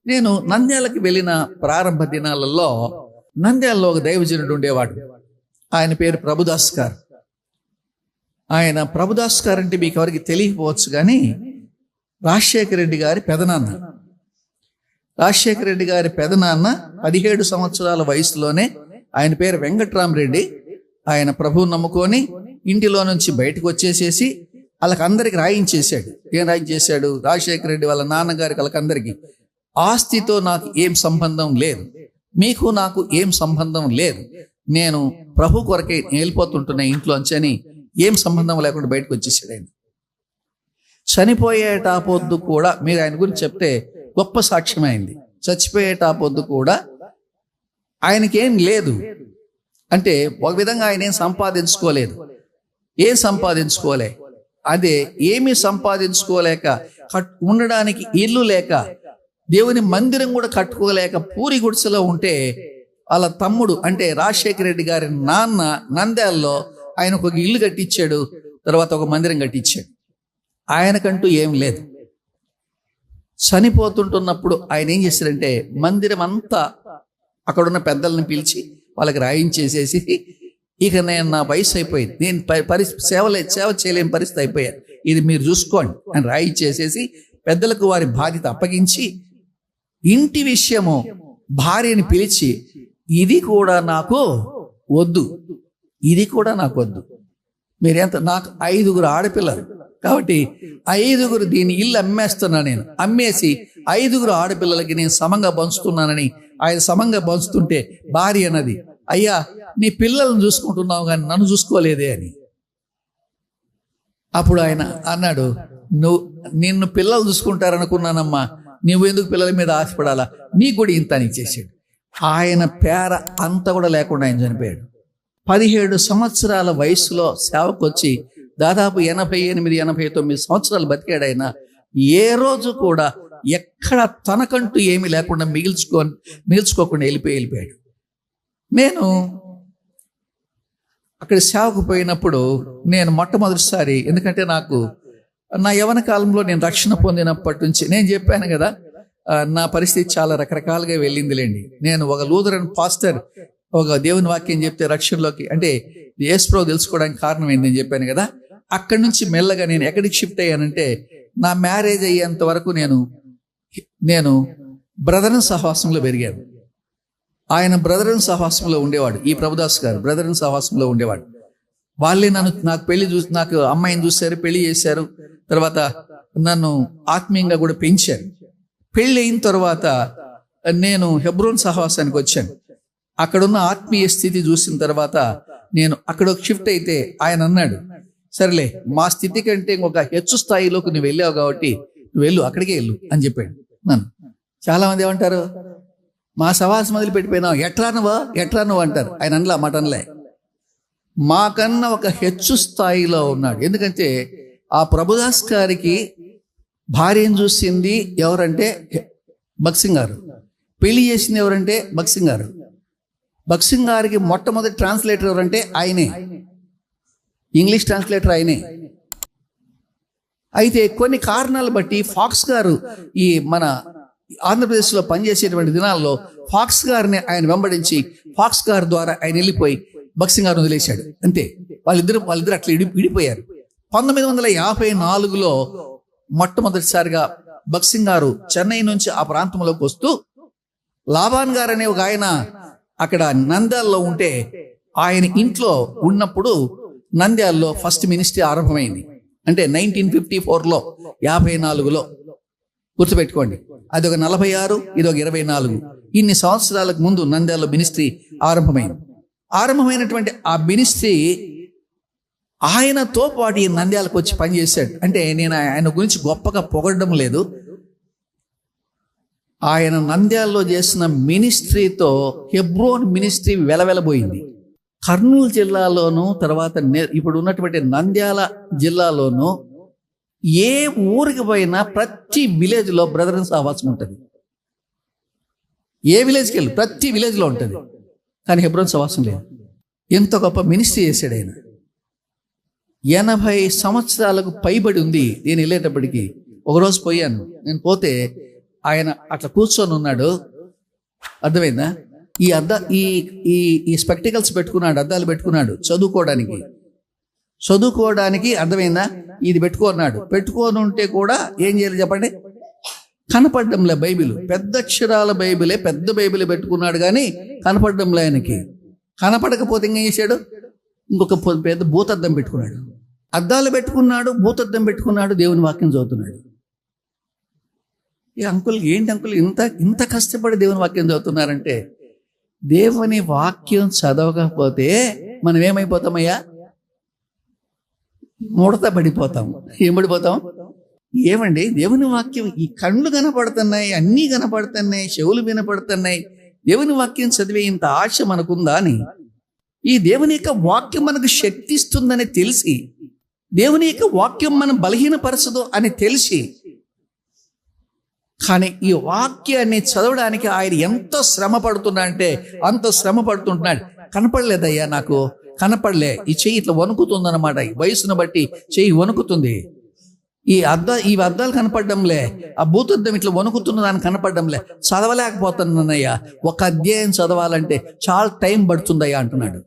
నేను నంద్యాలకి వెళ్ళిన ప్రారంభ దినాలలో నంద్యాలలో ఒక దైవజనుడు ఉండేవాడు. ఆయన పేరు ప్రభుదాస్ గారు. ఆయన ప్రభుదాస్ గారు అంటే మీకు ఎవరికి తెలియకపోవచ్చు, కానీ రాజశేఖర రెడ్డి గారి పెదనాన్న. రాజశేఖర రెడ్డి గారి పెదనాన్న 17 సంవత్సరాల వయసులోనే, ఆయన పేరు వెంకట్రామరెడ్డి, ఆయన ప్రభువు నమ్ముకొని ఇంటిలో నుంచి బయటకు వచ్చేసేసి వాళ్ళకందరికి రాయించేశాడు. ఏం రాయించేశాడు? రాజశేఖర రెడ్డి వాళ్ళ నాన్నగారికి వాళ్ళకందరికీ, ఆస్తితో నాకు ఏం సంబంధం లేదు, మీకు నాకు ఏం సంబంధం లేదు, నేను ప్రభు కొరకే వెళ్ళిపోతుంటున్నా ఇంట్లోంచి అని ఏం సంబంధం లేకుండా బయటకు వచ్చేసాడు. ఆయన చనిపోయేటాపొద్దు కూడా, మీరు ఆయన గురించి చెప్తే గొప్ప సాక్ష్యం అయింది. చచ్చిపోయేటాపొద్దు కూడా ఆయనకేం లేదు, అంటే ఒక విధంగా ఆయన ఏం సంపాదించుకోలేదు. ఏం సంపాదించుకోలే, అదే ఏమీ సంపాదించుకోలేక, ఉండడానికి ఇల్లు లేక, దేవుని మందిరం కూడా కట్టుకోలేక పూరి గుడిసెలో ఉంటే, వాళ్ళ తమ్ముడు అంటే రాజశేఖర రెడ్డి గారి నాన్న నంద్యాలలో ఆయనకు ఒక ఇల్లు కట్టించాడు, తర్వాత ఒక మందిరం కట్టించాడు. ఆయనకంటూ ఏం లేదు. చనిపోతుంటున్నప్పుడు ఆయన ఏం చేశారంటే, మందిరం అంతా అక్కడున్న పెద్దలను పిలిచి వాళ్ళకి రాయించేసేసి, ఇక నేను నా వయసు అయిపోయింది, నేను సేవ చేయలేని పరిస్థితి అయిపోయాను, ఇది మీరు చూసుకోండి అని రాయించేసేసి పెద్దలకు వారి బాధ్యత అప్పగించి, ఇంటి విషయము భార్యని పిలిచి, ఇది కూడా నాకు వద్దు, ఇది కూడా నాకు వద్దు, మీరెంత, నాకు 5 ఆడపిల్లలు కాబట్టి 5 దీని ఇల్లు అమ్మేస్తున్నా, నేను అమ్మేసి 5 ఆడపిల్లలకి నేను సమంగా పంచుతున్నానని. ఆయన సమంగా పంచుతుంటే భార్య అన్నది, అయ్యా నీ పిల్లలను చూసుకుంటున్నావు కానీ నన్ను చూసుకోలేదే అని. అప్పుడు ఆయన అన్నాడు, నిన్ను పిల్లలు చూసుకుంటారనుకున్నానమ్మా, నువ్వు ఎందుకు పిల్లల మీద ఆశపడాలా, నీకు కూడా ఇంత అని ఇచ్చేసాడు. ఆయన పేర అంతా కూడా లేకుండా ఆయన చనిపోయాడు. 17 సంవత్సరాల వయసులో సేవకు వచ్చి దాదాపు 88-89 సంవత్సరాలు బతికాడు ఆయన. ఏ రోజు కూడా ఎక్కడ తనకంటూ ఏమీ లేకుండా మిగిల్చుకోకుండా వెళ్ళిపోయాడు. నేను అక్కడ సేవకు పోయినప్పుడు, నేను మొట్టమొదటిసారి, ఎందుకంటే నాకు నా యవ్వన కాలంలో నేను రక్షణ పొందినప్పటి నుంచి, నేను చెప్పాను కదా నా పరిస్థితి చాలా రకరకాలుగా వెళ్ళిందిలేండి. నేను ఒక లూథరన్ పాస్టర్ ఒక దేవుని వాక్యం చెప్తే రక్షణలోకి, అంటే యేసుప్రభువు తెలుసుకోవడానికి కారణం ఏంటని చెప్పాను కదా. అక్కడి నుంచి మెల్లగా నేను ఎక్కడికి షిఫ్ట్ అయ్యానంటే, నా మ్యారేజ్ అయ్యేంత వరకు నేను బ్రదరన్ సహవాసంలో పెరిగాను. ఆయన బ్రదరన్ సహవాసంలో ఉండేవాడు, ఈ ప్రభుదాస్ గారు బ్రదరన్ సహవాసంలో ఉండేవాడు. వాళ్ళే నాకు పెళ్లి చూసి, నాకు అమ్మాయిని చూశారు, పెళ్లి చేశారు, తర్వాత నన్ను ఆత్మీయంగా కూడా పెంచారు. పెళ్ళి అయిన తర్వాత నేను హెబ్రోన్ సహవాసానికి వచ్చాను. అక్కడున్న ఆత్మీయ స్థితి చూసిన తర్వాత నేను అక్కడ షిఫ్ట్ అయితే, ఆయన అన్నాడు, సరేలే మా స్థితి కంటే ఇంకొక హెచ్చు స్థాయిలోకి నువ్వు వెళ్ళావు కాబట్టి నువ్వు వెళ్ళు, అక్కడికే వెళ్ళు అని చెప్పాడు నన్ను. చాలా మంది ఏమంటారు, మా సహవాసం మొదలు పెట్టిపోయినావు, ఎట్లా నువ్వు అంటారు. ఆయన అనలా, మాట అనలే, మాకన్నా ఒక హెచ్చు స్థాయిలో ఉన్నాడు. ఎందుకంటే ఆ ప్రభుదాస్ గారికి భార్యను చూసింది ఎవరంటే భక్సింగ్ గారు, పెళ్లి చేసింది ఎవరంటే భక్సింగ్ గారు. భక్సింగ్ గారికి మొట్టమొదటి ట్రాన్స్లేటర్ ఎవరంటే ఆయనే, ఇంగ్లీష్ ట్రాన్స్లేటర్ ఆయనే. అయితే కొన్ని కారణాలు బట్టి ఫాక్స్ గారు ఈ మన ఆంధ్రప్రదేశ్లో పనిచేసేటువంటి దినాల్లో ఫాక్స్ గారిని ఆయన వెంబడించి, ఫాక్స్ గారి ద్వారా ఆయన వెళ్ళిపోయి భక్సింగ్ గారిని వదిలేశాడు. అంతే, వాళ్ళిద్దరు అట్లా విడిపోయారు. 1954లో మొట్టమొదటిసారిగా భక్సింగ్ గారు చెన్నై నుంచి ఆ ప్రాంతంలోకి వస్తూ, లాబాన్ గారు అనే ఒక ఆయన అక్కడ నంద్యాలలో ఉంటే, ఆయన ఇంట్లో ఉన్నప్పుడు నంద్యాలలో ఫస్ట్ మినిస్ట్రీ ఆరంభమైంది. అంటే 1954లో 54లో గుర్తుపెట్టుకోండి. అది ఒక 46, ఇది ఒక 24. ఇన్ని సంవత్సరాలకు ముందు నంద్యాలలో మినిస్ట్రీ ఆరంభమైనటువంటి ఆ మినిస్ట్రీ ఆయనతో పాటు ఈ నంద్యాలకు వచ్చి పనిచేశాడు. అంటే నేను ఆయన గురించి గొప్పగా పొగడడం లేదు, ఆయన నంద్యాలలో చేసిన మినిస్ట్రీతో హెబ్రోన్ మినిస్ట్రీ వెలవెలబోయింది. కర్నూలు జిల్లాలోను, తర్వాత ఇప్పుడు ఉన్నటువంటి నంద్యాల జిల్లాలోను ఏ ఊరికి పోయినా ప్రతి విలేజ్లో బ్రదరన్ సహవాసం ఉంటుంది. ఏ విలేజ్కి వెళ్ళి ప్రతి విలేజ్లో ఉంటుంది, కానీ హెబ్రోన్ సహవాసం లేదు. ఎంత గొప్ప మినిస్ట్రీ చేశాడు ఆయన. 80 సంవత్సరాలకు పైబడి ఉంది. నేను వెళ్ళేటప్పటికి ఒకరోజు పోయాను. నేను పోతే ఆయన అట్లా కూర్చొని ఉన్నాడు. అర్థమైందా? ఈ ఈ స్పెక్టికల్స్ పెట్టుకున్నాడు, అద్దాలు పెట్టుకున్నాడు చదువుకోవడానికి. అర్థమైందా? ఇది పెట్టుకొని ఉంటే కూడా ఏం చేయాలి చెప్పండి? కనపడ్డంలే బైబిల్. పెద్ద అక్షరాల బైబిలే, పెద్ద బైబిలే పెట్టుకున్నాడు కానీ కనపడ్డంలే ఆయనకి. కనపడకపోతే ఏం చేశాడు? ఇంకొక పెద్ద భూతద్దం పెట్టుకున్నాడు. అద్దాలు పెట్టుకున్నాడు, భూతద్దం పెట్టుకున్నాడు, దేవుని వాక్యం చదువుతున్నాడు. ఈ అంకుల్ ఏంటి అంకుల్ ఇంత కష్టపడి దేవుని వాక్యం చదువుతున్నారంటే, దేవుని వాక్యం చదవకపోతే మనం ఏమైపోతామయ్యా? ముడత పడిపోతాం. ఏం పడిపోతాం? ఏమండి, దేవుని వాక్యం ఈ కళ్ళు కనపడుతున్నాయి, అన్నీ కనపడుతున్నాయి, చెవులు వినపడుతున్నాయి. దేవుని వాక్యం చదివే ఇంత ఆశ మనకుందా అని, ఈ దేవుని యొక్క వాక్యం మనకు శక్తి ఇస్తుందని తెలిసి, దేవుని యొక్క వాక్యం మనం బలహీనపరచదు అని తెలిసి, కానీ ఈ వాక్యాన్ని చదవడానికి ఆయన ఎంత శ్రమ పడుతున్నా అంటే అంత శ్రమ పడుతుంటున్నాడు. కనపడలేదయ్యా, నాకు కనపడలే, ఈ చెయ్యి ఇట్లా వణుకుతుందన్నమాట. వయసును బట్టి చెయ్యి వణుకుతుంది. ఈ అద్దాలు కనపడడంలే, ఆ భూతద్దం ఇట్లా వణుకుతున్న దాన్ని కనపడడంలే, చదవలేకపోతున్నానయ్యా, ఒక అధ్యాయం చదవాలంటే చాలా టైం పడుతుందయ్యా అంటున్నాడు.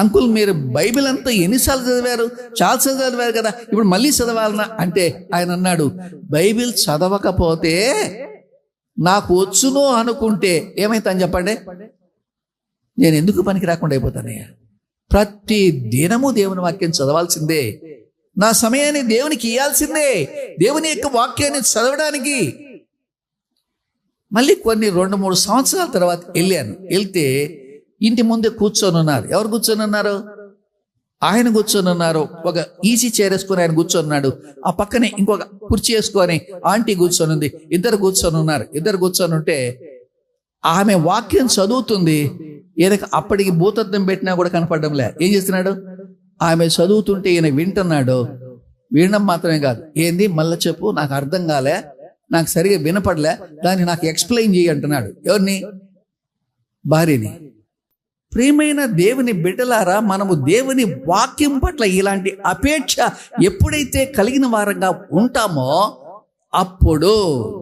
అంకుల్, మీరు బైబిల్ అంతా ఎన్నిసార్లు చదివారు? చాలాసార్లు చదివారు కదా, ఇప్పుడు మళ్ళీ చదవాలన్నా అంటే ఆయన అన్నాడు, బైబిల్ చదవకపోతే నాకు వచ్చును అనుకుంటే ఏమైతాను చెప్పండి? నేను ఎందుకు పనికి రాకుండా అయిపోతానయ్యా. ప్రతి దినము దేవుని వాక్యం చదవాల్సిందే, నా సమయాన్ని దేవునికి ఇవ్వాల్సిందే, దేవుని యొక్క వాక్యాన్ని చదవడానికి. మళ్ళీ కొన్ని 2-3 సంవత్సరాల తర్వాత వెళ్తే ఇంటి ముందే కూర్చొని ఉన్నారు. ఎవరు కూర్చొని ఉన్నారు? ఆయన కూర్చొని ఉన్నారు. ఒక ఈజీ చైర్ వేసుకొని ఆయన కూర్చొని ఉన్నాడు. ఆ పక్కనే ఇంకొక కుర్చీ వేసుకొని ఆంటీ కూర్చొని ఉంది. ఇద్దరు కూర్చొని ఉన్నారు. ఇద్దరు కూర్చొని ఉంటే ఆమె వాక్యం చదువుతుంది. ఈయనకి అప్పటికి భూతత్వం పెట్టినా కూడా కనపడడంలే. ఏం చేస్తున్నాడు? ఆమె చదువుతుంటే ఈయన వింటున్నాడు. వినడం మాత్రమే కాదు, ఏంది మళ్ళీ చెప్పు, నాకు అర్థం కాలే, నాకు సరిగా వినపడలే, దాన్ని నాకు ఎక్స్ప్లెయిన్ చేయి అంటున్నాడు. ఎవరిని? భార్యని. ప్రియమైన దేవుని బిడ్డలారా, మనము దేవుని వాక్యం పట్ల ఇలాంటి అపేక్ష ఎప్పుడైతే కలిగిన వారంగా ఉంటామో అప్పుడు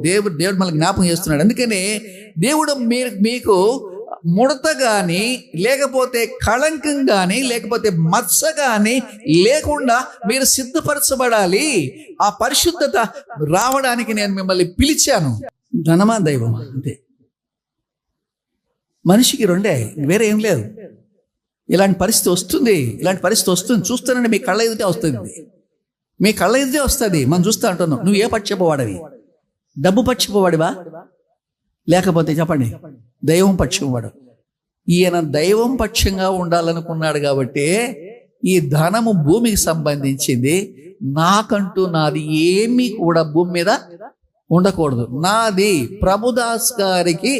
దేవుడు మనకు జ్ఞాపకం చేస్తున్నాడు. అందుకని దేవుడు మీకు ముడత కానీ, లేకపోతే కళంకం కానీ, లేకపోతే మత్స కానీ లేకుండా మీరు సిద్ధపరచబడాలి. ఆ పరిశుద్ధత రావడానికి నేను మిమ్మల్ని పిలిచాను. ధనమా దైవమా? అంతే. మనిషికి రెండే, వేరే ఏం లేదు. ఇలాంటి పరిస్థితి వస్తుంది. చూస్తానండి, మీ కళ్ళ ఎదుటే వస్తుంది. మనం చూస్తూ అంటున్నాం. నువ్వు ఏ పక్షపోవాడివి? డబ్బు పక్షపోవాడివా, లేకపోతే చెప్పండి దైవం పక్షంవాడు? ఈయన దైవం పక్షంగా ఉండాలనుకున్నాడు కాబట్టి ఈ ధనము భూమికి సంబంధించింది. నాది ఏమీ కూడా భూమి మీద ఉండకూడదు. నాది ప్రభుదాస్ గారికి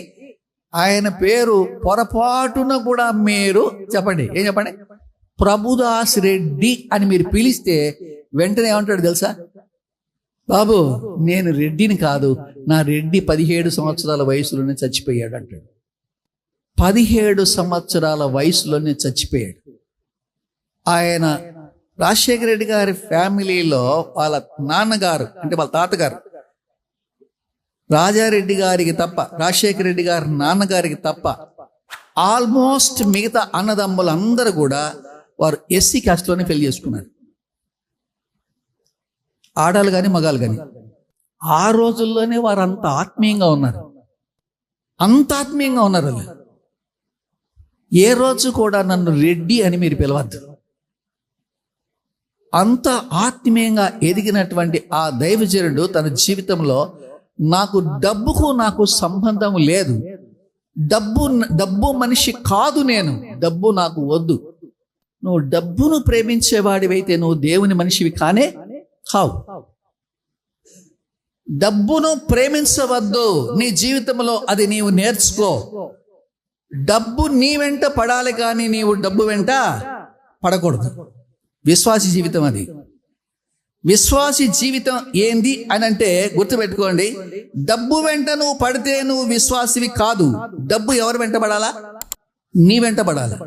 ఆయన పేరు పొరపాటున కూడా మీరు చెప్పండి, ఏం చెప్పండి, ప్రభుదాస్ రెడ్డి అని మీరు పిలిస్తే వెంటనే ఏమంటాడు తెలుసా? బాబు, నేను రెడ్డిని కాదు, నా రెడ్డి 17 సంవత్సరాల వయసులోనే చచ్చిపోయాడు అంటాడు. 17 సంవత్సరాల వయసులోనే చచ్చిపోయాడు. ఆయన రాజశేఖర రెడ్డి గారి ఫ్యామిలీలో వాళ్ళ నాన్నగారు అంటే వాళ్ళ తాతగారు రాజారెడ్డి గారికి తప్ప, రాజశేఖర రెడ్డి గారి నాన్నగారికి తప్ప ఆల్మోస్ట్ మిగతా అన్నదమ్ములందరూ కూడా వారు ఎస్సీ కాస్ట్లోనే పెళ్లి చేసుకున్నారు. ఆడాలు కానీ మగాలు కానీ. ఆ రోజుల్లోనే వారు అంత ఆత్మీయంగా ఉన్నారు. వాళ్ళు ఏ రోజు కూడా నన్ను రెడ్డి అని మీరు పిలవద్దు. అంత ఆత్మీయంగా ఎదిగినటువంటి ఆ దైవజనుడు తన జీవితంలో నాకు సంబంధం లేదు, డబ్బు మనిషి కాదు, డబ్బు నాకు వద్దు. నువ్వు డబ్బును ప్రేమించేవాడివైతే నువ్వు దేవుని మనిషివి కానే కావు. డబ్బును ప్రేమించవద్దు, నీ జీవితంలో అది నీవు నేర్చుకో. డబ్బు నీ వెంట పడాలి కానీ నీవు డబ్బు వెంట పడకూడదు. విశ్వాసి జీవితం అది. విశ్వాసి జీవితం ఏంది అని అంటే గుర్తుపెట్టుకోండి, డబ్బు వెంట నువ్వు పడితే నువ్వు విశ్వాసివి కాదు. డబ్బు ఎవరు వెంట పడాలా? నీ వెంట పడాలా.